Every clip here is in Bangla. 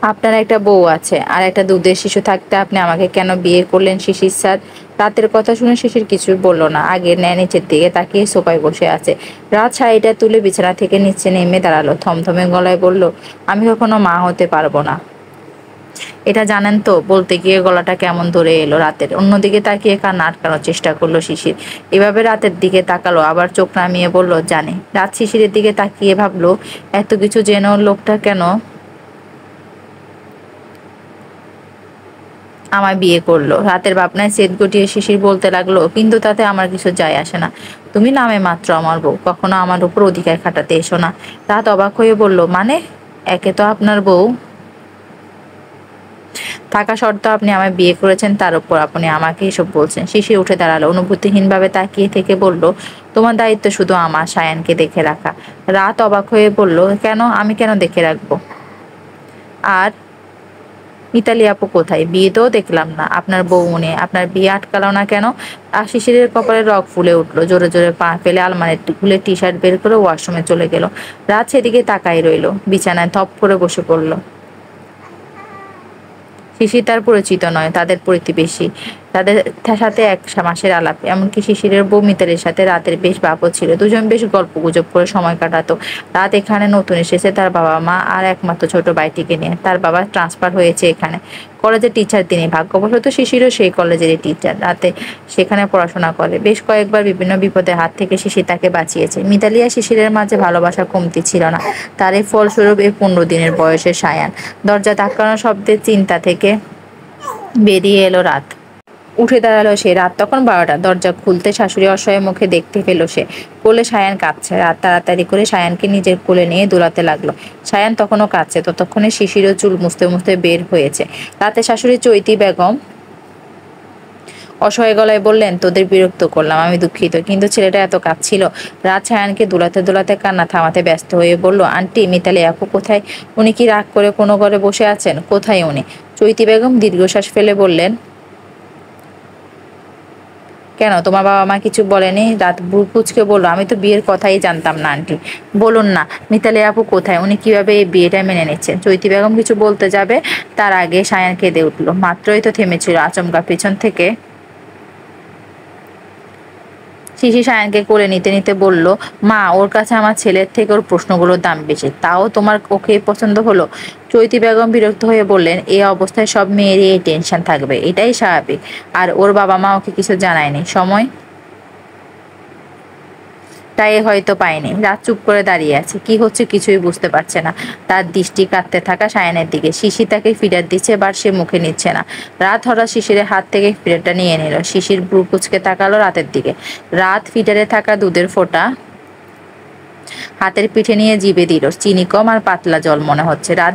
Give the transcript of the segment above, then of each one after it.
আপনার একটা বউ আছে আর একটা দুধের শিশু থাকতে আপনি আমাকে কেন বিয়ে করলেন শিশির স্যার? রাতের কথা শুনে শিশির কিছুই বলল না। আগে ন্যায় নিচের দিকে তাকিয়ে সোফায় বসে আছে। রাত শাড়িটা তুলে বিছানা থেকে নিচে নেমে দাঁড়ালো, থমথমে গলায় বলল, আমি কখনো মা হতে পারবো না। এটা জানেন তো? বলতে গিয়ে গলাটা কেমন ধরে এলো রাতের। অন্যদিকে তাকিয়ে কান্না আটকানোর চেষ্টা করলো শিশির। এভাবে রাতের দিকে তাকালো, আবার চোখ নামিয়ে বলল, জানি। রাত শিশিরের দিকে তাকিয়ে ভাবলো, এত কিছু জেনেও লোকটা কেন আমায় বিয়ে করলো? রাতের ভাবনায় সেট গুটিয়ে শিশির বলতে লাগলো, কিন্তু তাতে আমার কিছু যায় আসে না। তুমি নামে মাত্র আমার বউ, কখনো আমার উপর অধিকার খাটাতে এসো না। রাত অবাক হয়ে বলল, মানে? একে তো আপনার বউ থাকা সত্ত্বেও আপনি আমায় বিয়ে করেছেন, তার উপর আপনি আমাকে এসব বলছেন। শিশির উঠে দাঁড়ালো, অনুভূতিহীন ভাবে তাকিয়ে থেকে বলল, তোমার দায়িত্ব শুধু আমার সায়ানকে দেখে রাখা। রাত অবাক হয়ে বলল, কেন? আমি কেন দেখে রাখবো? আর মিতালি আপু কোথায়? বিয়েতেও দেখলাম না। আপনার বউ উনি, আপনার বিয়ে আটকালো না কেন? আর শিশিরের কপালে রগ ফুলে উঠলো। জোরে জোরে পা ফেলে আলমারি খুলে টি শার্ট বের করে ওয়াশরুমে চলে গেল। রাত সেদিকে তাকাই রইল, বিছানায় থপ করে বসে পড়লো। শিশির তার পরিচিত নয়, তাদের প্রতিবেশী। তাদের সাথে এক মাসের আলাপ। এমনকি শিশিরের বউ মিতালির সাথে রাতের বেশ বাপও ছিল। দুজন বেশ গল্প গুজব করে সময় কাটাতো। রাত এখানে নতুন এসেছে তার বাবা মা আর একমাত্র ছোট ভাইটিকে নিয়ে। তার বাবা ট্রান্সফার হয়েছে এখানে। কলেজের টিচার তিনি। ভাগ্যবশত শিশিরও সেই কলেজেরই টিচার। রাতে সেখানে পড়াশোনা করে। বেশ কয়েকবার বিভিন্ন বিপদের হাত থেকে শিশির তাকে বাঁচিয়েছে। মিতালি আর শিশিরের মাঝে ভালোবাসা কমতি ছিল না। তারই ফলস্বরূপ এই 15 দিনের বয়সের সায়ান। দরজা ধাক্কানোর শব্দের চিন্তা থেকে বেরিয়ে এলো রাত। উঠে দাঁড়ালো সে। রাত তখন 12টা। দরজা খুলতে শাশুড়ি অসহায় মুখে দেখতে পেল সে। কোলে সায়ান কাঁদছে। রাত তাড়াতাড়ি করে সায়ানকে নিজের কোলে নিয়ে দোলাতে লাগলো। সায়ান তখনও কাঁদছে। ততক্ষণে শিশিরও চুল মুছতে মুছতে বের হয়েছে। রাতে শাশুড়ি চৈতি বেগম অসহায় গলায় বললেন, তোদের বিরক্ত করলাম, আমি দুঃখিত, কিন্তু ছেলেটা এত কাঁদছিল। রাত ছায়ানকে দোলাতে দোলাতে কান্না থামাতে ব্যস্ত হয়ে বলল, আন্টি, মিতালি আপু কোথায়? উনি কি রাগ করে কোনো ঘরে বসে আছেন? কোথায় উনি? চৈতি বেগম দীর্ঘশ্বাস ফেলে বললেন, কেন, তোমার বাবা মা কিছু বলেনি? রাত ভ্রু কুঁচকে বলল, আমি তো বিয়ের কথাই জানতাম না আন্টি। বলুন না, মিতালি আপু কোথায়? উনি কিভাবে এই বিয়েটা মেনে নিচ্ছেন? চৈতি বেগম কিছু বলতে যাবে, তার আগে সায়ান কেঁদে উঠল। মাত্রই তো থেমেছিল, আচমকা পেছন থেকে শিশির সায়ানকে কোলে নিতে নিতে বলল, মা, ওর কাছে আমার ছেলের থেকে ওর প্রশ্নগুলোর দাম বেশি, তাও তোমার ওকে পছন্দ হলো? চৈতি বেগম বিরক্ত হয়ে বললেন, এই অবস্থায় সব মেয়েরই এই টেনশন থাকবে, এটাই স্বাভাবিক। আর ওর বাবা মা ওকে কিছু জানায়নি, সময় তাই হয়তো পায়নি। রাত চুপ করে দাঁড়িয়ে আছে, কি হচ্ছে কিছুই বুঝতে পারছে না। তার দৃষ্টি কাঁদতে থাকা সায়ানের দিকে। শিশির তাকে ফিডার দিচ্ছে, বাট সে মুখে নিচ্ছে না। রাত হঠাৎ শিশিরের হাত থেকে ফিডারটা নিয়ে নিল। শিশির ভ্রু কুঁচকে তাকালো রাতের দিকে। রাত ফিডারে থাকা দুধের ফোঁটা হাতের পিঠে নিয়ে জিভে দিল। চিনি কম আর পাতলা জল মনে হচ্ছে। রাত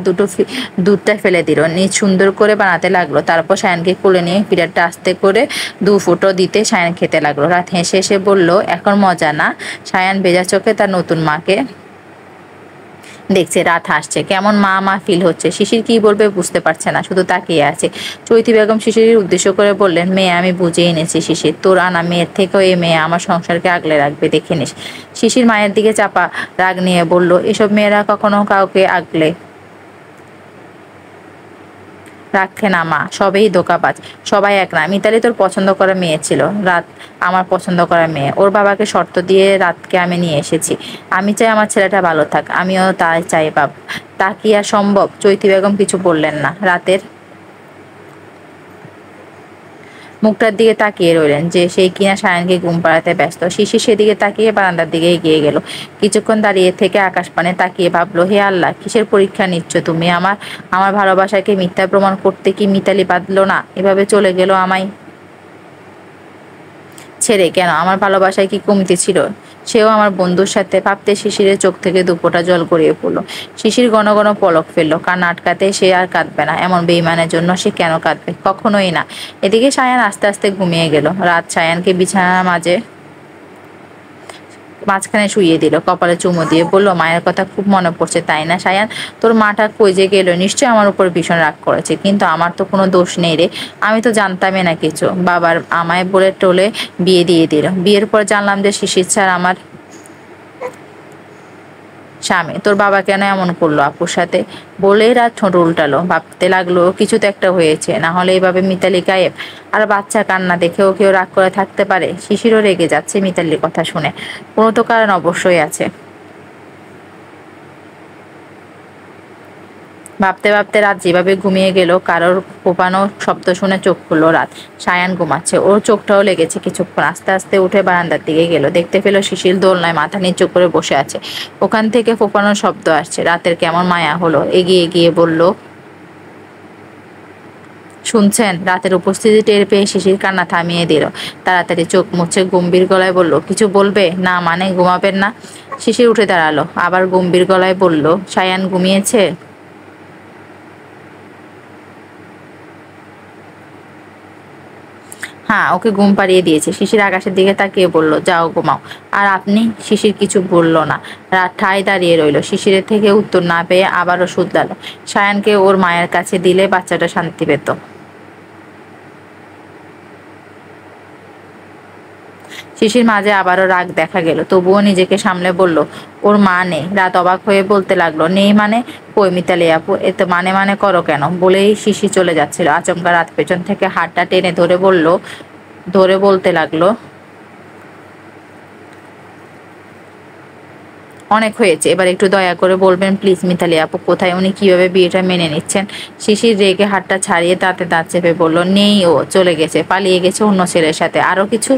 দুধটা ফেলে দিল, নিজ সুন্দর করে বানাতে লাগলো। তারপর সায়ানকে কোলে নিয়ে ফিডারটা আস্তে করে 2 ফুটো দিতে সায়ান খেতে লাগলো। রাত হেসে হেসে বলল, এখন মজা না? সায়ান ভেজা চোখে তার নতুন মাকে দেখছে। রাত হাসছে, কেমন মা মা ফিল হচ্ছে। শিশির কি বলবে বুঝতে পারছে না, শুধু তাকিয়ে আছে। চৈতি বেগম শিশিরের উদ্দেশ্য করে বললেন, মেয়ে, আমি বুঝে এনেছি শিশির, তোর আনা মেয়ের থেকেও এই মেয়ে আমার সংসারকে আগলে রাখবে, দেখে নিস। শিশির মায়ের দিকে চাপা রাগ নিয়ে বলল, এসব মেয়েরা কখনো কাউকে আগলে রাখে না মা, সবেই ধোঁকাবাজ, সবাই এক না। মিতালি তোর পছন্দ করা মেয়ে ছিল, রাত আমার পছন্দ করা মেয়ে। ওর বাবাকে শর্ত দিয়ে রাতকে আমি নিয়ে এসেছি। আমি চাই আমার ছেলেটা ভালো থাক, আমিও তাই চাই বাপ। তা কি আর সম্ভব? চৈতি বেগম কিছু বললেন না। রাতের মুখটার দিকে তাকিয়ে রইলেন, যে সেই কিনা সায়ানকে ঘুম পাড়াতে ব্যস্ত। শিশির সেদিকে তাকিয়ে বারান্দার দিকে এগিয়ে গেল। কিছুক্ষণ দাঁড়িয়ে থেকে আকাশ পানে তাকিয়ে ভাবলো, হে আল্লাহ, কিসের পরীক্ষা নিচ্ছ তুমি আমার? আমার ভালোবাসাকে মিথ্যা প্রমাণ করতে কি মিতালি বাঁধলো না? এভাবে চলে গেল আমায় ছেড়ে। কেন? আমার ভালোবাসায় কি কমতি ছিল? সেও আমার বন্ধুর সাথে। ভাবতে শিশিরের চোখ থেকে দুপোঁটা জল গড়িয়ে পড়লো। শিশির ঘন ঘন পলক ফেললো। কান্না আটকাতে সে আর কাঁদবে না। এমন বেইমানের জন্য সে কেন কাঁদবে? কখনোই না। এদিকে সায়ান আস্তে আস্তে ঘুমিয়ে গেল। রাত সায়ানকে বিছানার মাঝখানে শুইয়ে দিল, কপালে চুমু দিয়ে বলল, মায়ের কথা খুব মনে পড়ছে তাই না সায়ান? তোর মাটা কই যে গেল? নিশ্চয়ই আমার উপর ভীষণ রাগ করেছে, কিন্তু আমার তো কোনো দোষ নেই রে। আমি তো জানতামই না কিছু। বাবার আমায় বলে টোলে বিয়ে দিয়ে দিল। বিয়ের পর জানলাম যে শিশির স্যার আমার স্বামী, তোর বাবা কেন এমন করলো আপুর সাথে? বলেই রাত ঠোঁট উল্টালো। ভাবতে লাগলো কিছু তো একটা হয়েছে, না হলে এইভাবে মিতালি গায়েব। আর বাচ্চা কান্না দেখেও কেউ রাগ করে থাকতে পারে? শিশিরও রেগে যাচ্ছে মিতালির কথা শুনে। কোনো তো কারণ অবশ্যই আছে। ভাবতে ভাবতে রাত যেভাবে ঘুমিয়ে গেল, কারোর কোপানো শব্দ শুনে চোখ খুললো রাত। সায়ান ঘুমাচ্ছে, ওর চোখটাও লেগেছে কিছুক্ষণ। আস্তে আস্তে উঠে বারান্দার দিকে গেল, দেখতে পেল শিশির দোলনায় মাথা নিচু করে বসে আছে। ওখান থেকে ফোপানোর শব্দ আসছে। রাতের কেমন মায়া হলো, এগিয়ে গিয়ে বলল, শুনছেন? রাতের উপস্থিতি টের পেয়ে শিশির কান্না থামিয়ে দিল। তাড়াতাড়ি চোখ মুছে গম্ভীর গলায় বলল, কিছু বলবে না? মানে ঘুমাবেন না? শিশির উঠে দাঁড়ালো, আবার গম্ভীর গলায় বলল, সায়ান ঘুমিয়েছে? হ্যাঁ, ওকে ঘুম পাড়িয়ে দিয়েছে। শিশির আকাশের দিকে তাকিয়ে বলল, যাও ঘুমাও। আর আপনি? শিশির কিছু বলল না। রাত ঠায় দাঁড়িয়ে রইল। শিশিরের থেকে উত্তর না পেয়ে আবারও শুধরালো। সায়ানকে ওর মায়ের কাছে দিলে বাচ্চাটা শান্তি পেত। শিশির মাঝে আবারও রাগ দেখা গেল, তবুও নিজেকে সামলে বলল, ওর মা নেই। রাত অবাক হয়ে বলতে লাগলো, নেই মানে? কই মিতালি আপু, এত মানে করো কেন? বলেই শিশির চলে যাচ্ছিল। আচমকা রাত পেছন থেকে হাতটা টেনে ধরে বলতে লাগলো, অনেক হয়েছে, এবার একটু দয়া করে বলবেন প্লিজ মিতালি আপু কোথায়? উনি কিভাবে বিয়েটা মেনে নিচ্ছেন? শিশির রেগে হাতটা ছাড়িয়ে দাঁতে দাঁত চেপে বলল, নেই, ও চলে গেছে, পালিয়ে গেছে অন্য ছেলের সাথে। আরো কিছু?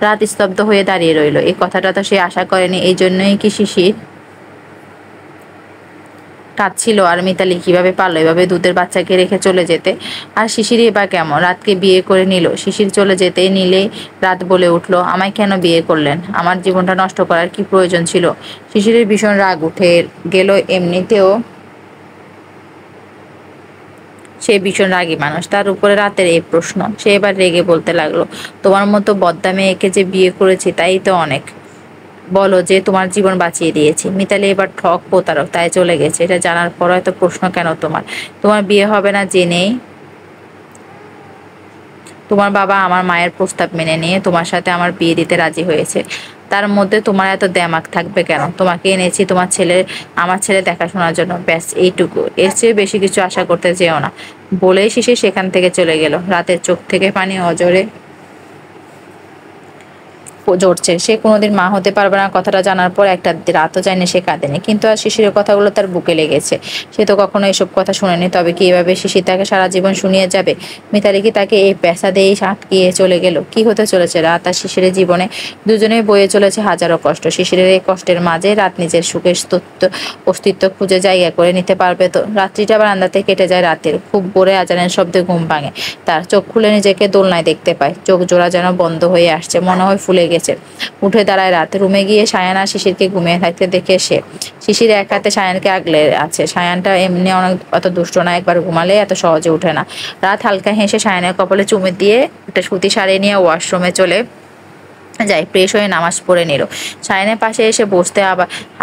রাত স্তব্ধ হয়ে দাঁড়িয়ে রইল। এই কথাটা তো সে আশা করেনি। এই জন্যই কি শিশির কাঁদছিল? আর মিতালি কিভাবে পারলো এভাবে দুধের বাচ্চাকে রেখে চলে যেতে? আর শিশিরই বা কেমন? রাতকে বিয়ে করে নিল। শিশির চলে যেতে নিলেই রাত বলে উঠলো, আমায় কেন বিয়ে করলেন? আমার জীবনটা নষ্ট করার কি প্রয়োজন ছিল? শিশিরের ভীষণ রাগ উঠে গেল। এমনিতেও সে ভীষণ রাগী মানুষ, তার উপরে রাতের এই প্রশ্ন। সে এবার রেগে বলতে লাগলো, তোমার মতো বদ্দা মেয়েকে যে বিয়ে করেছি তাই তো অনেক। বলো যে তোমার জীবন বাঁচিয়ে দিয়েছি। মিতালি এবার ঠক প্রতারক তাই চলে গেছে, এটা জানার পর এত প্রশ্ন কেন তোমার? তোমার বিয়ে হবে না জেনেই তোমার বাবা আমার মায়ের প্রস্তাব মেনে নিয়ে তোমার সাথে আমার বিয়ে দিতে রাজি হয়েছে। তার মধ্যে তোমার এত দেমাক থাকবে কেন? তোমাকে এনেছি আমার ছেলে দেখাশোনার জন্য, ব্যাস এইটুকু। এর চেয়ে বেশি কিছু আশা করতে যেও না। বলেই শিশির সেখান থেকে চলে গেল। রাতের চোখ থেকে পানি অজরে জড়ছে। সে কোনোদিন মা হতে পারবে না কথাটা জানার পর একটা রাতও যায়নি সে কাঁদেনি, কিন্তু আর শিশিরের কথাগুলো তার বুকে লেগেছে। সে তো কখনো এসব কথা শুনেনি, তবে কি এভাবে শিশির তাকে সারা জীবন শুনিয়ে যাবে? মিতালি কি তাকে এই পেশা দিয়েই আটকিয়ে চলে গেল? কি হতে চলেছে রাত আর শিশিরের জীবনে? দুজনেই বয়ে চলেছে হাজারো কষ্ট। শিশিরের এই কষ্টের মাঝে রাত নিজের সুখের অস্তিত্ব খুঁজে জায়গা করে নিতে পারবে তো? রাত্রিটা বারান্দাতে কেটে যায় রাতের। খুব ভোরে আজানের শব্দে ঘুম ভাঙে তার। চোখ খুলে নিজেকে দোলনায় দেখতে পায়। চোখ জোড়া যেন বন্ধ হয়ে আসছে, মনে হয় ফুলে গেছে। উঠে দাঁড়ায় রাত। রুমে গিয়ে সায়ান আর শিশিরকে ঘুমিয়ে থাকতে দেখে সে। শিশির এক হাতে সায়ানকে আগলে আছে। সায়ানটা এমনি অনেক অত দুষ্ট না, একবার ঘুমালে এত সহজে উঠে না। রাত হালকা হেসে সায়ানের কপালে চুমে দিয়ে একটা সুতি শাড়ি নিয়ে ওয়াশরুমে চলে যাই। ফ্রেশ হয়ে নামাজ পড়ে নিল। সায়ানের পাশে এসে বসতে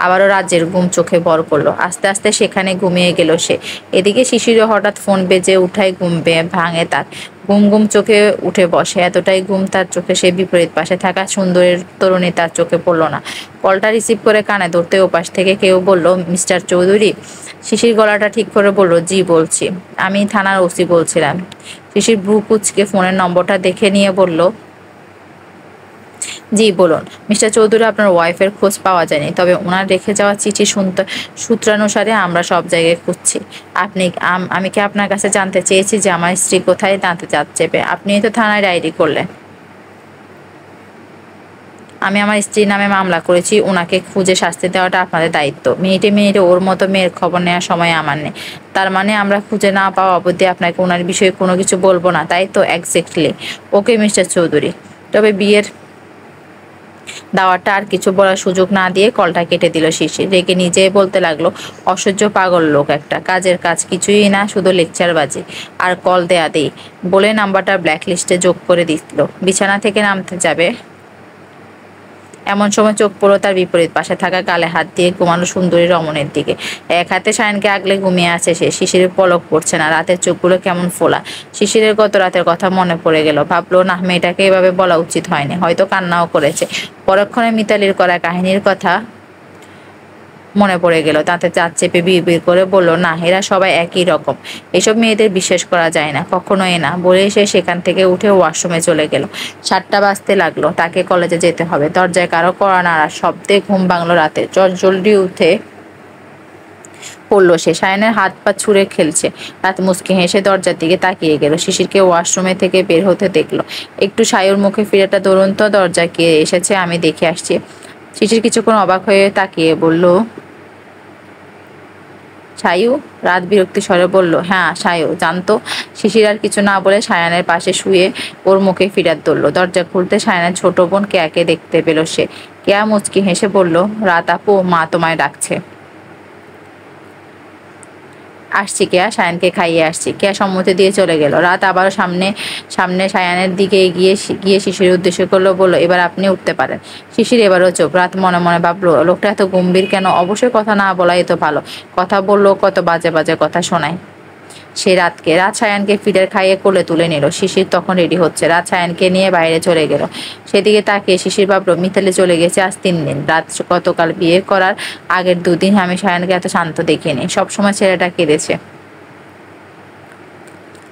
আবারও রাজ্যের ঘুম চোখে ভর করলো। আস্তে আস্তে সেখানে ঘুমিয়ে গেল সে। এদিকে শিশিরও হঠাৎ ফোন বেজে উঠায় ঘুম ভাঙে তার। ঘুম ঘুম চোখে উঠে বসে। এতটাই ঘুম তার চোখে সে বিপরীত পাশে থাকা সুন্দরীর তরুণী তার চোখে পড়ল না। কলটা রিসিভ করে কানে ধরতে ওপাশ থেকে কেউ বলল, মিস্টার চৌধুরী? শিশির গলাটা ঠিক করে বলল, জি বলছি। আমি থানার ওসি বলছিলাম। শিশির ভ্রু কুঁচকে ফোনের নম্বরটা দেখে নিয়ে বলল, জি বলুন। মিস্টার চৌধুরী, আপনার ওয়াইফের খোঁজ পাওয়া যায়নি, তবে ওনার রেখে যাওয়া চিঠি সূত্রানুসারে আমরা সব জায়গায় খুঁজছি। আমি কি আপনার কাছে জানতে চেয়েছি যে আমার স্ত্রী কোথায়? দাঁতে দাঁত চেপে আপনিই তো থানায় ডায়েরি করলেন। আমি আমার স্ত্রীর নামে মামলা করেছি। ওনাকে খুঁজে শাস্তি দেওয়াটা আপনাদের দায়িত্ব। মিনিটে মিনিটে ওর মতো মেয়ের খবর নেওয়ার সময় আমার নেই। তার মানে আমরা খুঁজে না পাওয়া অবধি আপনাকে ওনার বিষয়ে কোনো কিছু বলবো না, তাই তো? এক্স্যাক্টলি। Okay mister Chowdhury. তবে বিয়ের দাওয়াটা আর কিছু বলার সুযোগ না দিয়ে কলটা কেটে দিল শিশির। রেগে নিজেই বলতে লাগলো, অসহ্য পাগল লোক একটা। কাজের কাজ কিছুই না, শুধু লেকচারবাজি আর কল দেয়া দেই। বলে নাম্বারটা ব্ল্যাক লিস্টে যোগ করে দিল। বিছানা থেকে নামতে যাবে এমন সময় চোখ পড়লো তার বিপরীত পাশে থাকা গালে হাত দিয়ে ঘুমানো সুন্দরী রমণের দিকে। এক হাতে সায়নকে আগলে ঘুমিয়ে আছে সে। শিশিরের পলক পড়ছে না। রাতের চোখগুলো কেমন ফোলা। শিশিরের গত রাতের কথা মনে পড়ে গেল। ভাবলো, না, মেয়েটাকে এভাবে বলা উচিত হয়নি। হয়তো কান্নাও করেছে। পরক্ষণে মিতালির করা কাহিনীর কথা মনে পড়ে গেল। তাতে দাঁত চেপে বিড়বিড় করে বলল, না, এরা সবাই একই রকম, এসব মেয়েদের বিশ্বাস করা যায় না, কখনোই না। বলে সে সেখান থেকে উঠে ওয়াশরুমে চলে গেল। 7টা বাজতে লাগলো, তাকে কলেজে যেতে হবে। দরজায় কারো কড়া নাড়ার শব্দে ঘুম ভাঙলো রাতে। জলদি উঠে পড়লো সে। সায়নের হাত পা ছুঁড়ে খেলছে। রাত মুচকি হেসে দরজার দিকে তাকিয়ে গেল। শিশিরকে ওয়াশরুমে থেকে বের হতে দেখলো। একটু সায়ুর মুখে ফিরেটা ধরুন তো, দরজায় কে এসেছে আমি দেখে আসছি। শিশির কিছুক্ষণ অবাক হয়ে তাকিয়ে বলল, সায়ু? রাত বিরক্তি স্বরে বলল, হ্যাঁ সায়ু, জানতো। শিশির আর কিছু না বলে সায়ানের পাশে শুয়ে ওর মুখে ফিরাত ধরলো। দরজা খুলতে সায়ানের ছোট বোন কেয়াকে দেখতে পেল সে। কেয়া মুচকি হেসে বলল, রাত আপু, মা তোমায় ডাকছে। আসছি কেয়া, সায়ানকে খাইয়ে আসছি। কেয়া সম্মতি দিয়ে চলে গেল। রাত আবারও সামনে সামনে সায়ানের দিকে এগিয়ে গিয়ে শিশিরের উদ্দেশ্য করলো, বলল, এবার আপনি উঠতে পারেন। শিশির এবারও চুপ। রাত মনে মনে ভাবলো, লোকটা এত গম্ভীর কেন? অবশ্যই কথা না বলাই তো ভালো। কথা বললো, কত বাজে বাজে কথা শোনায় সে রাতকে। রাত সায়ানকে ফিডার খাইয়ে কোলে তুলে নিল। শিশির তখন রেডি হচ্ছে। রাত সায়ানকে নিয়ে বাইরে চলে গেল। সেদিকে তাকিয়ে শিশির ভাবলো, মিতালি চলে গেছে আজ 3 দিন। রাত গতকাল বিয়ে করার আগের 2 দিন আমি সায়ানকে এত শান্ত দেখিনি। সবসময় ছেলেটা কেঁদেছে।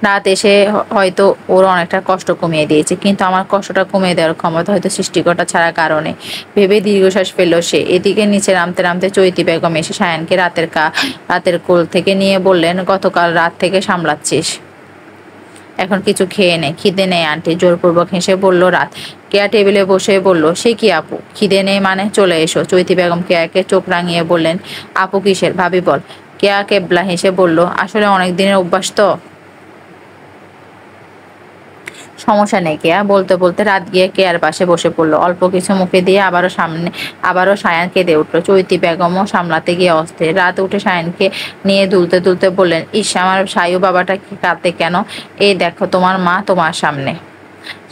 রাত এসে হয়তো ওর অনেকটা কষ্ট কমিয়ে দিয়েছে, কিন্তু আমার কষ্টটা কমিয়ে দেওয়ার ক্ষমতা হয়তো সৃষ্টিকর্তা ছাড়া কারণে। ভেবে দীর্ঘশ্বাস ফেললো সে। এদিকে নিচে নামতে নামতে চৈতি বেগম এসে সায়ানকে রাতের কোল থেকে নিয়ে বললেন, গতকাল রাত থেকে সামলাচ্ছিস, এখন কিছু খেয়ে নে। খিদে নেই আন্টি, জোরপূর্বক হেসে বলল রাত। কেয়া টেবিলে বসে বলল, সে কি আপু, খিদে নেই মানে? চলে এসো। চৈতি বেগম কেয়াকে চোখ রাঙিয়ে বললেন, আপু কিসের, ভাবি বল। কেয়া কেবলা হেসে বলল, আসলে অনেক দিনের অভ্যাস তো। সমস্যা নেই কেয়া। বলতে বলতে রাত গিয়ে কেয়ার পাশে বসে পড়লো। অল্প কিছু মুখে দিয়ে আবারও সায়ান কেঁদে উঠলো। চৈতি বেগমও সামলাতে গিয়ে অস্থির। রাত উঠে সায়ানকে নিয়ে দুলতে দুলতে বললেন, ইস, আমার সায়ু বাবাটা কি কাঁদে কেন? এই দেখো, তোমার মা তোমার সামনে।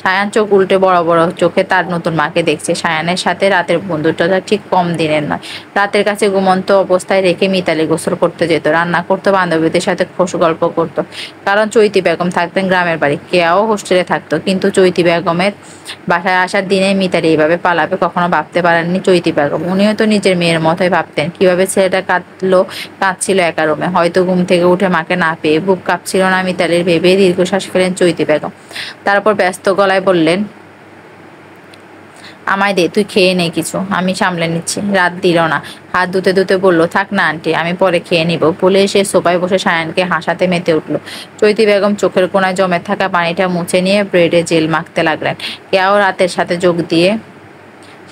সায়ান চোখ উল্টে বড় বড় চোখে তার নতুন মাকে দেখছে। সায়ানের সাথে রাতের বন্ধুত্বটা ঠিক কম দিনের নয়। রাতের কাছে ঘুমন্ত অবস্থায় রেখে মিতালি গোসল করতে যেত, রান্না করতো, বান্ধবীদের সাথে খোশ গল্প করতো। কারণ চৈতি বেগম থাকতেন গ্রামের বাড়ি, কেয়াও হোস্টেলে থাকতো। কিন্তু চৈতি বেগমের বাসায় আসার দিনে মিতালি এইভাবে পালাবে কখনো ভাবতে পারেননি চৈতি বেগম। উনিও তো নিজের মেয়ের মতোই ভাবতেন। কিভাবে ছেলেটা কাঁদছিল একা রুমে, হয়তো ঘুম থেকে উঠে মাকে না পেয়ে। বুক কাঁপছিল না মিতালির ভেবে দীর্ঘশ্বাস ফেলেন চৈতি বেগম। তারপর ব্যস্ত গলায় বললেন, আমায় দে, তুই খেয়ে নে কিছু, আমি সামলে নিচ্ছি। রাত দিল না। হাত ধুতে ধুতে বলল, থাক না আন্টি, আমি পরে খেয়ে নিব। বলে সে সোফায় বসে সায়ানকে হাসাতে মেতে উঠলো। চৈতি বেগম চোখের কোণায় জমে থাকা পানিটা মুছে নিয়ে ব্রেডে জেল মাখতে লাগলেন। কেয়াও রাতের সাথে যোগ দিয়ে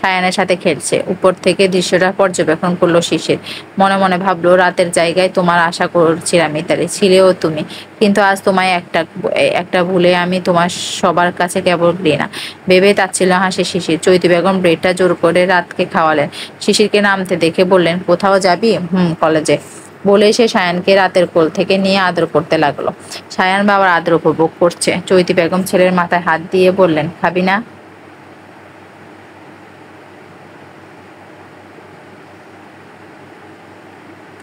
সায়ানের সাথে খেলছে। উপর থেকে দৃশ্যটা পর্যবেক্ষণ করলো শিশির। মনে মনে ভাবলো, রাতের জায়গায় তোমার আশা করছিলাম মিতালি, ছিলেও তুমি। কিন্তু আজ তোমায় একটা ভুলে আমি তোমার সবার কাছে কেবল ঘৃণা ভেবে তাচ্ছিল হাসি শিশির। চৈতি বেগম ব্রেডটা জোর করে রাতকে খাওয়ালেন। শিশিরকে নামতে দেখে বললেন, কোথাও যাবি? কলেজে। বলে সে সায়ানকে রাতের কোল থেকে নিয়ে আদর করতে লাগলো। সায়ান বাবার আদর উপভোগ করছে। চৈতি বেগম ছেলের মাথায় হাত দিয়ে বললেন, খাবি না?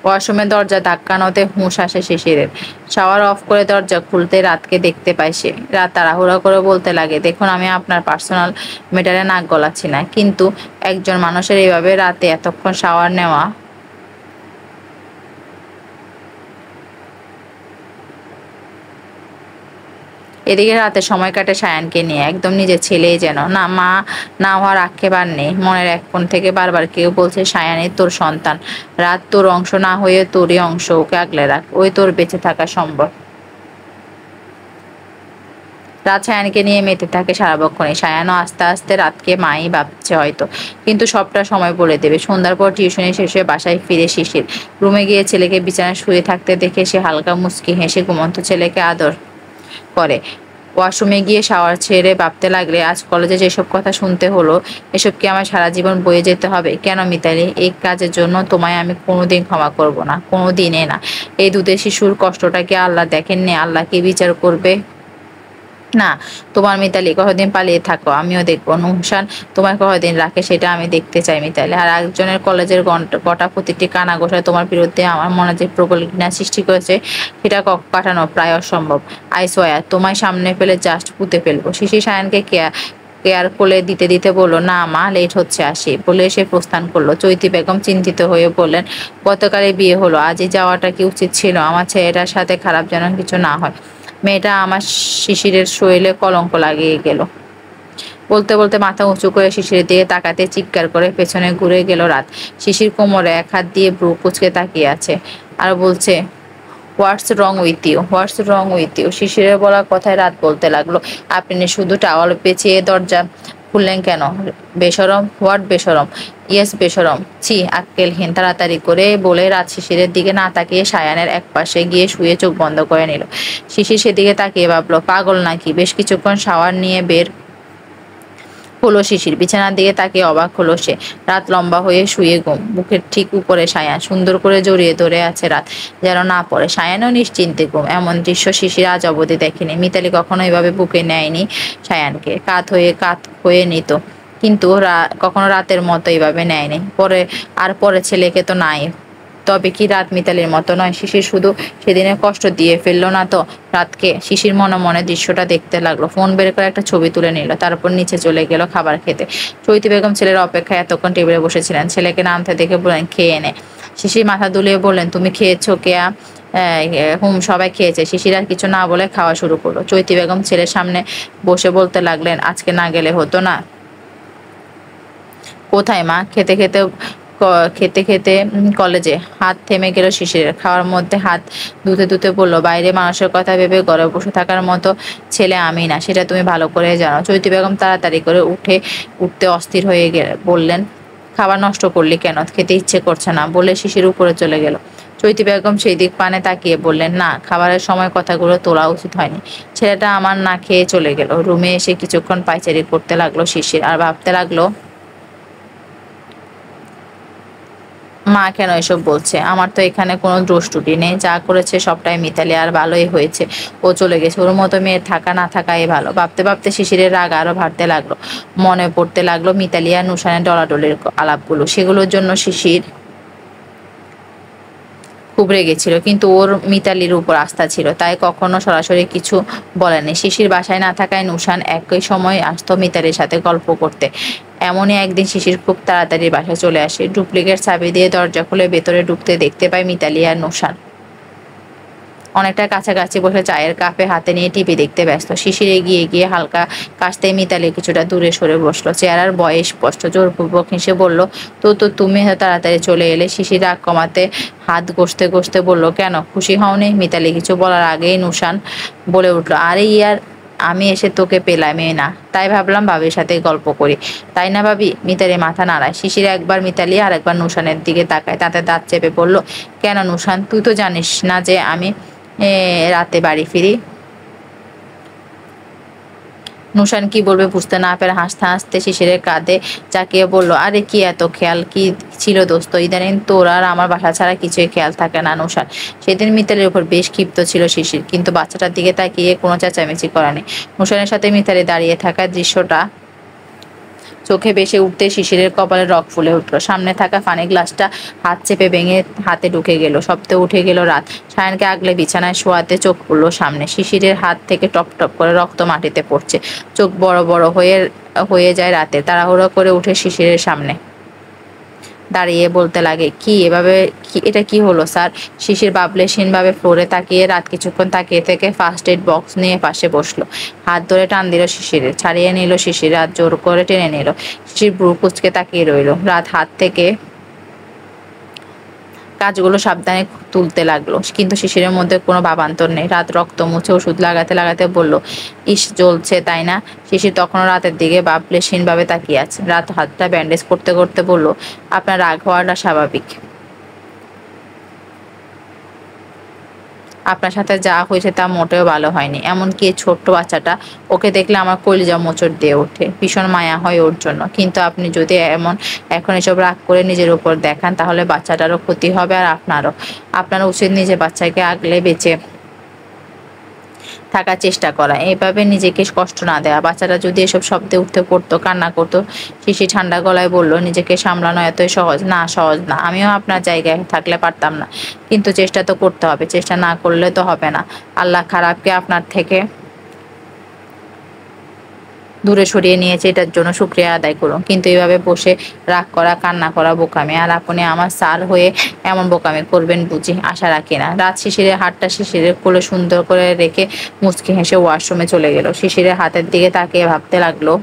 ওয়াশরুমের দরজা ধাক্কানোতে হুঁশ আসে শিশিরের। শাওয়ার অফ করে দরজা খুলতে রাতকে দেখতে পায় সে। রাত তাড়াহুড়া করে বলতে লাগে, দেখুন, আমি আপনার পার্সোনাল ম্যাটারে নাক গলাচ্ছি না, কিন্তু একজন মানুষের এইভাবে রাতে এতক্ষণ শাওয়ার নেওয়া। এদিকে রাতে সময় কাটে সায়ানকে নিয়ে, একদম নিজের ছেলেই যেন। না, মা না হওয়ার আক্ষেপ আর নেই। মনের এক কোণ থেকে বারবার কেউ বলছে, সায়ানই তোর সন্তান। রাত তোর অংশ না হয়ে তোরই অংশ, ওকে আগলে রাখ, ওই তোর বেঁচে থাকা সম্ভব। রাত সায়ানকে নিয়ে মেতে থাকে সারাক্ষণই। সায়ানও আস্তে আস্তে রাতকে মাই ভাবছে হয়তো, কিন্তু সবটা সময় বলে দেবে। সন্ধ্যার পর টিউশনি শেষে বাসায় ফিরে শিশির রুমে গিয়ে ছেলেকে বিছানায় শুয়ে থাকতে দেখে সে হালকা মুচকি হেসে ঘুমন্ত ছেলেকে আদর করে। ওয়াশরুমে গিয়ে শাওয়ার ছেড়ে ভাবতে লাগলে, আজ কলেজে যেসব কথা শুনতে হলো, এসব কি আমার সারা জীবন বয়ে যেতে হবে? কেন মিতালি, এই কাজের জন্য তোমায় আমি কোনোদিন ক্ষমা করব না, কোনোদিনে না। এই দুধের শিশুর কষ্টটা কি আল্লাহ দেখেননি? আল্লাহ কি বিচার করবে না? তোমার মিতালি কতদিন পালিয়ে থাকো আমিও দেখবো। নুহসান তোমার কতদিন রাখে সেটা আমি দেখতে চাই মিতালি। আর একজনের কলেজের গোটা প্রতিটি কানাঘোষায় তোমার বিরুদ্ধে আমার মনে যে প্রবল ঘৃণা সৃষ্টি করেছে, সেটা কাটানো প্রায় অসম্ভব। আই সোয়া, তোমায় সামনে পেলে জাস্ট পুঁতে ফেলবো। শিশির সায়ানকে কেয়ার কোলে দিতে দিতে বলল, না মা, লেট হচ্ছে, আসি বলে সে প্রস্থান করলো। চৈতি বেগম চিন্তিত হয়ে বললেন, গতকালে বিয়ে হলো, আজই যাওয়াটা কি উচিত ছিল? আমার ছেলেটার সাথে খারাপ যেন কিছু না হয়। মেয়েটা আমার শিশিরের শরীরে কলঙ্ক লাগিয়ে গেল। বলতে বলতে মাথা উঁচু করে শিশিরের দিকে তাকাতে চিৎকার করে পেছনে ঘুরে গেল রাত। শিশির কোমরে এক হাত দিয়ে ভ্রু কুঁচকে তাকিয়ে আছে আর বলছে, what's wrong with you, what's wrong with you. শিশিরের বলা কথায় রাত বলতে লাগলো, আপনি শুধু টাওয়াল পেঁচিয়ে দরজা খুললেন কেন? বেশরম? What Besharam? ইয়েস বেশরম, ছি আক্কেলহীন। তাড়াতাড়ি করে বলে রাত শিশিরের দিকে না তাকিয়ে সায়ানের এক পাশে গিয়ে শুয়ে চোখ বন্ধ করে নিল। শিশির সেদিকে তাকিয়ে ভাবলো, পাগল নাকি? বেশ কিছুক্ষণ শাওয়ার নিয়ে বের হলো শিশির। বিছানার দিকে তাকিয়ে অবাক হলো সে। রাত লম্বা হয়ে শুয়ে ঘুম, বুকের ঠিক উপরে সায়ান সুন্দর করে জড়িয়ে ধরে আছে রাত, যেন না পড়ে। সায়ানও নিশ্চিন্তে ঘুম। এমন দৃশ্য শিশির আজ অবধি দেখেনি। মিতালি কখনো এভাবে বুকে নেয়নি সায়ানকে, কাত হয়ে নিত, কিন্তু কখনো রাতের মতো এইভাবে নেয়নি। পরে ছেলেকে তো নাই। তবে কি রাত মিতালির মতো নয়? শিশির শুধু সেদিনে কষ্ট দিয়ে ফেললো না তো রাতকে? শিশির মনে মনে দৃশ্যটা দেখতে লাগলো। ফোন বের করে একটা ছবি তুলে নিল, তারপর নিচে চলে গেল খাবার খেতে। চৈতি বেগম ছেলের অপেক্ষায় এতক্ষণ টেবিলে বসেছিলেন। ছেলেকে নামতে দেখে বললেন, খেয়ে নে। শিশির মাথা দুলিয়ে বললেন, তুমি খেয়েছো কেয়া? সবাই খেয়েছে। শিশির আর কিছু না বলে খাওয়া শুরু করলো। চৈতি বেগম ছেলের সামনে বসে বলতে লাগলেন, আজকে না গেলে হতো না? কোথায় মা? খেতে খেতে কলেজে। হাত থেমে গেল শিশিরের। খাওয়ার মধ্যে হাত ধুতে ধুতে বলল, বাইরে মানুষের কথা ভেবে ঘরে বসে থাকার মতো ছেলে আমি না, সেটা তুমি ভালো করে জানো। চৈতি বেগম তাড়াতাড়ি করে উঠতে অস্থির হয়ে বললেন, খাবার নষ্ট করলি কেন? খেতে ইচ্ছে করছে না বলে শিশির উপরে চলে গেল। চৈতি বেগম সেই দিক পানে তাকিয়ে বললেন, না, খাবারের সময় কথাগুলো তোলা উচিত হয়নি। ছেলেটা আমার না খেয়ে চলে গেল। রুমে এসে কিছুক্ষণ পায়চারি করতে লাগলো শিশির, আর ভাবতে লাগলো, মা কেন এসব বলছে? আমার তো এখানে কোনো দোষ ত্রুটি নেই, যা করেছে সবটাই মিতালি, আর ভালোই হয়েছে ও চলে গেছে। ওর মতো মেয়ের থাকা না থাকাই ভালো। ভাবতে ভাবতে শিশিরের রাগ আরো বাড়তে লাগলো। মনে পড়তে লাগলো মিতালি আর নুশানের ডলাডলির আলাপগুলো। সেগুলোর জন্য শিশির খুব রেগেছিল, কিন্তু ওর মিতালির উপর আস্থা ছিল, তাই কখনো সরাসরি কিছু বলেনি। শিশির বাসায় না থাকায় নুশান একই সময় আসতো মিতালির সাথে গল্প করতে। এমনই একদিন শিশির খুব তাড়াতাড়ি বাসায় চলে আসে। ডুপ্লিকেট চাবি দিয়ে দরজা খুলে ভেতরে ঢুকতে দেখতে পায় মিতালি আর নুশান অনেকটা কাছাকাছি বসে চায়ের কাপে হাতে নিয়ে টিভি দেখতে ব্যস্ত। শিশির এগিয়ে গিয়ে হালকা কাশতে মিতালি কিছুটা দূরে সরে বসলো। চেহারার বয়স স্পষ্ট। জোরপূর্বক হেসে বলল, তো তুমি এত তাড়াতাড়ি চলে এলে? শিশির রাগ কমাতে হাত ঘষতে ঘষতে বলল, কেন, খুশি হওনি? মিতালি কিছু বলার আগেই নুশান বলে উঠলো, আরে ইয়ার, আমি এসে তোকে পেলামই না, তাই ভাবলাম ভাবির সাথে গল্প করি। তাই না ভাবি? মিতালি মাথা নাড়ায়। শিশির একবার মিতালি আর একবার নুশানের দিকে তাকায়, তাতে দাঁত চেপে বলল, কেন নুশান, তুই তো জানিস না যে আমি রাতে বাড়ি ফিরি? নুশান কি বলবে বুঝতে না পেরে হাসতে হাসতে শিশিরের কাঁধে চাকিয়ে বলল, আরে কি এত খেয়াল কি ছিল দোস্ত? ইদানিং তোর আর আমার বাসা ছাড়া কিছুই খেয়াল থাকে না নুশান। সেদিন মিতালির উপর বেশ ক্ষিপ্ত ছিল শিশির, কিন্তু বাচ্চাটার দিকে তাকিয়ে কোনো চেঁচামেচি করেনি। নুশানের সাথে মিতালি দাঁড়িয়ে থাকার দৃশ্যটা চোখে ভেসে উঠতে শিশিরের কপালে রগ ফুলে উঠল। সামনে থাকা পানি গ্লাসটা হাত চেপে ভেঙে হাতে ঢুকে গেল। শব্দে উঠে গেল রাত। সায়নকে আগলে বিছানায় শোয়াতে চোখ পড়ল সামনে। শিশিরের হাত থেকে টপ টপ করে রক্ত মাটিতে পড়ছে। চোখ বড় বড় হয়ে যায় রাতে। তাড়াহুড়ো করে উঠে শিশিরের সামনে দাঁড়িয়ে বলতে লাগে, কি এভাবে, এটা কি হলো স্যার? শিশির ভাবে ফ্লোরে তাকিয়ে রাত কিছুক্ষণ তাকিয়ে থেকে ফার্স্ট এড বক্স নিয়ে পাশে বসলো। হাত ধরে টান দিল শিশিরের, ছাড়িয়ে নিল শিশির, রাত জোর করে টেনে নিল। শিশির ভ্রু কুঁচকে তাকিয়ে রইল। রাত হাত থেকে কাজগুলো সাবধানে তুলতে লাগলো, কিন্তু শিশিরের মধ্যে কোনো ভাবান্তর নেই। রাত রক্ত মুছে ওষুধ লাগাতে লাগাতে বলল, ইস, জ্বলছে তাই না? শিশির তখনও রাতের দিকে ভাবে তাকিয়ে আছে। রাত হাতটা ব্যান্ডেজ করতে করতে বলল, আপনার রাগ হওয়াটা স্বাভাবিক। আপনার সাথে যা হয়েছে তা মোটেও ভালো হয়নি। এমনকি এই ছোট্ট বাচ্চাটা, ওকে দেখলে আমার কলিজা মোচড় দিয়ে ওঠে। ভীষণ মায়া হয় ওর জন্য। কিন্তু আপনি যদি এখন এসব রাগ করে নিজের উপর দেখান, তাহলে বাচ্চাটারও ক্ষতি হবে আর আপনার উচিত নিজের বাচ্চাকে আগলে বেঁচে থাকার চেষ্টা করা, এভাবে নিজেকে কষ্ট না দেওয়া। বাচ্চাটা যদি এসব শব্দে উঠতে পড়তো, কান্না করতো। শিশির ঠান্ডা গলায় বলল, নিজেকে সামলানো এতই সহজ না। আমিও আপনার জায়গায় থাকলে পারতাম না, কিন্তু চেষ্টা তো করতে হবে। চেষ্টা না করলে তো হবে না। আল্লাহ খারাপকে আপনার থেকে দূরে সরিয়ে নিয়েছে, এটার জন্য শুকরিয়া আদায় করুন। কিন্তু এভাবে বসে রাগ করা, কান্না করা বোকামি। আর আপনি আমার স্যার হয়ে এমন বোকামি করবেন বুঝি? আশা রাখি না। রাত শিশিরের হাতটা শিশিরের কোলে সুন্দর করে রেখে মুচকি হেসে ওয়াশরুমে চলে গেল। শিশিরের হাতের দিকে তাকিয়ে ভাবতে লাগলো,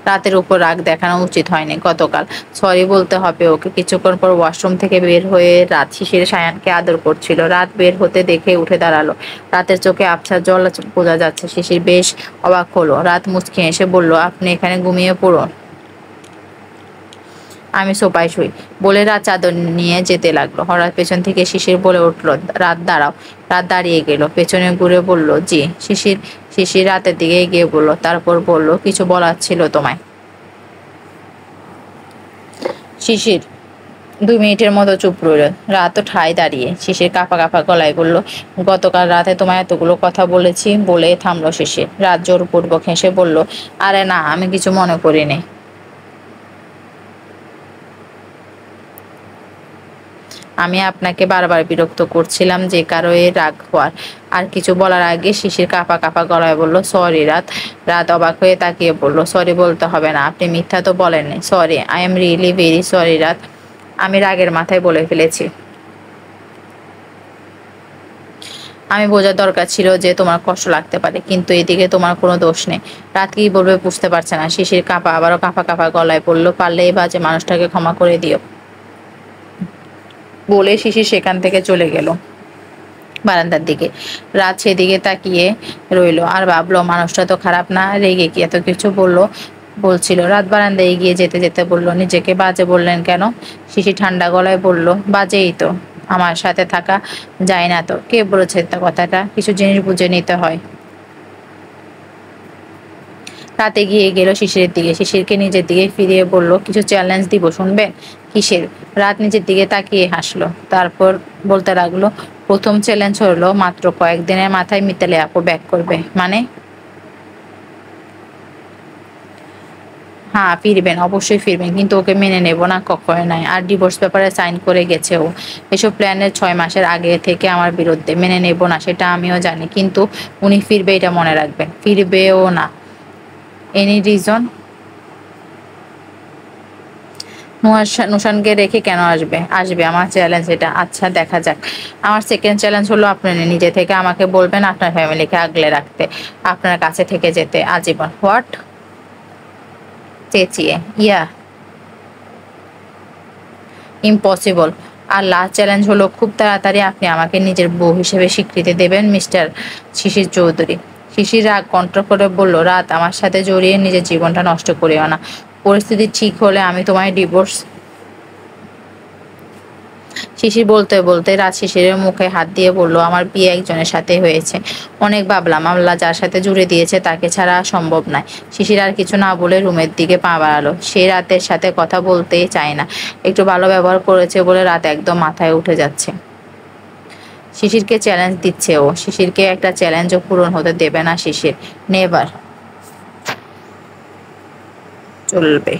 রাতের উপর রাগ দেখানো উচিত হয়নি গতকাল। সরি বলতে হবে ওকে। কিছুক্ষণ পর ওয়াশরুম থেকে বের হয়ে রাত শিশির সায়ানকে আদর করছিল। রাত বের হতে দেখে উঠে দাঁড়ালো। রাতের চোখে আবছা জল বোঝা যাচ্ছে। শিশির বেশ অবাক হলো। রাত মুচকি এসে বলল, আপনি এখানে ঘুমিয়ে পড়ুন, আমি সোফায় শুই বলে রাত চাদর নিয়ে যেতে লাগলো। হঠাৎ পেছন থেকে শিশির বলে উঠলো, রাত দাঁড়াও। রাত দাঁড়িয়ে গেল, পেছনে ঘুরে বলল, জি। শিশির শিশির রাতের দিকে এগিয়ে বলল, তারপর বলল, কিছু বলার ছিল তোমায়। শিশির 2 মিনিটের মতো চুপ রইল। রাতও ঠায় দাঁড়িয়ে। শিশির কাঁপা কাঁপা গলায় বলল, গতকাল রাতে তোমায় এতগুলো কথা বলেছি। বলে থামলো শিশির। রাত জোরপূর্বক হেসে বলল, আরে না, আমি কিছু মনে করিনি। আমি আপনাকে বারবার বিরক্ত করছিলাম যে কারোয় রাগ হওয়ার। আর কিছু বলার আগে শিশির কাঁপা কাঁপা গলায় বলল, সরি রাত। রাত অবাক হয়ে তাকিয়ে বলল, সরি বলতে হবে না, আপনি মিথ্যা তো বলেননি। Sorry, I am really very sorry রাত। আমি রাগের মাথায় বলে ফেলেছি। আমি বোঝার দরকার ছিল যে তোমার কষ্ট লাগতে পারে, কিন্তু এদিকে তোমার কোনো দোষ নেই। রাত কি বলবে বুঝতে পারছে না। শিশির আবারও কাঁপা কাঁপা গলায় বলল, পারলে এই বাজে মানুষটাকে ক্ষমা করে দিও। বলে শিশির সেখান থেকে চলে গেল বারান্দার দিকে। রাত সেদিকে তাকিয়ে রইল আর ভাবলো, মানুষটা তো খারাপ না, রেগে কি এত কিছু বলছিল। রাত বারান্দায় এগিয়ে যেতে যেতে বলল, নিজেকে বাজে বললেন কেন? শিশির ঠান্ডা গলায় বলল, বাজেই তো। আমার সাথে থাকা যায় না তো? কে বলেছে কথাটা? কিছু জিনিস বুঝে নিতে হয়। রাত এগিয়ে গেল শিশিরের দিকে। শিশিরকে নিজের দিকে ফিরিয়ে বলল, কিছু চ্যালেঞ্জ দিব, শুনবেন? কিসের? রাত নিজের দিকে তাকিয়ে হাসলো। তারপর বলতে লাগলো, প্রথম চ্যালেঞ্জ হলো মাত্র কয়েকদিনের মাথায় মিতালি আপু ব্যাক করবে। মানে? হ্যাঁ, ফিরবেন, অবশ্যই ফিরবেন, কিন্তু ওকে মেনে নেব না, কখনো নয়। আর ডিভোর্স পেপারে সাইন করে গেছে ও। এসব প্ল্যানের 6 মাসের আগে থেকে আমার বিরুদ্ধে। মেনে নেব না সেটা আমিও জানি, কিন্তু উনি ফিরবে এটা মনে রাখবেন। ফিরবেও না। Any reason? নুশানকে রেখে কেন আসবে? আসবে, আমার চ্যালেঞ্জ এটা। আচ্ছা, দেখা যাক। আমার সেকেন্ড চ্যালেঞ্জ হলো, আপনি নিজে থেকে আমাকে বলবেন আপনার ফ্যামিলিকে আগলে রাখতে, আপনার কাছে থেকে যেতে আজীবন। হোয়াট? চেঁচিয়ে। ইয়া ইম্পসিবল। আর লাস্ট চ্যালেঞ্জ হলো, খুব তাড়াতাড়ি আপনি আমাকে নিজের বউ হিসেবে স্বীকৃতি দেবেন, মিস্টার শিশির চৌধুরী। শিশির রাগ কন্ট্রোল করে বলল, রাত, আমার সাথে জড়িয়ে নিজের জীবনটা নষ্ট করিও না। পরিস্থিতি ঠিক হলে আমি তোমায় ডিভোর্স। শিশির বলতে বলতে রাত শিশিরের মুখে হাত দিয়ে বলল, আমার বিয়ে একজনের সাথে হয়েছে। অনেক ভাবলাম, আল্লাহ যার সাথে জুড়ে দিয়েছে তাকে ছাড়া সম্ভব নয়। শিশির আর কিছু না বলে রুমের দিকে পা বাড়ালো। সে রাতের সাথে কথা বলতেই চায় না। একটু ভালো ব্যবহার করেছে বলে রাত একদম মাথায় উঠে যাচ্ছে। শিশিরকে চ্যালেঞ্জ দিচ্ছে ও। শিশিরকে একটা চ্যালেঞ্জও পূরণ হতে দেবে না শিশির। নেভার। চলবে।